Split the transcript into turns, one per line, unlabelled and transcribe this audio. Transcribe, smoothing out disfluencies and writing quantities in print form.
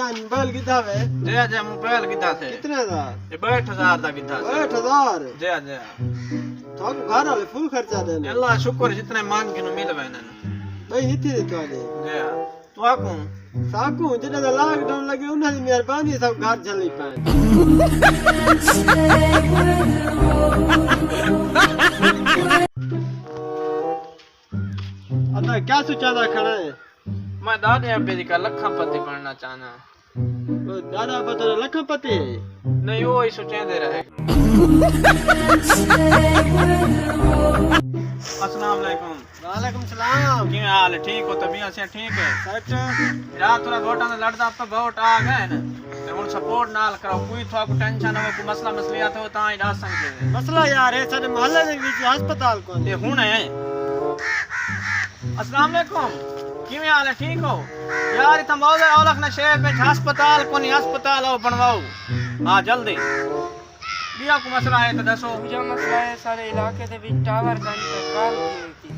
जान मोबाइल कितना है?
जे मोबाइल कितना थे?
कितने हज़ार?
ये 62,000 दा कितना थे?
62,000?
जे
तो आपको घर वाले फुल खर्चा देने।
अल्लाह शुक्र जितने मांग के नु मिल वे ना
भाई इतने दे तो आले।
जे तो आकू
साकू जिन्हें तो लॉकडाउन लगे उन्हें मेहरबानी सब घर चली पाए। अदा क्या सोचा था खड़ा है?
मैं दादे अब्बे दी का लखपति बनना चाहना।
वो दादा बता लखपति
नहीं वो ही सोचे दे रहे। अस्सलाम वालेकुम।
वालेकुम सलाम।
क्या हाल है? ठीक हो? तबीयत से ठीक है?
सच
यार थोड़ा वोटां दे लड़दा पे वोट आ गए न ते हुन सपोर्ट नाल करो। कोई थोड़ा को टेंशन हो कोई मसला मसलियात हो ता ही डाल सकते हैं।
मसला यार है सारे मोहल्ले में बीच अस्पताल को
ये हुन है। अस्सलाम वालेकुम। किवें हाल है? ठीक हो? यार इतना मौजे औलख ना शहर में अस्पताल कोनी अस्पताल हो बनवाओ। हां जल्दी। दिया को मसला है तो दसो।
जो मसला है सारे इलाके दे विच टावर का इंतकाल की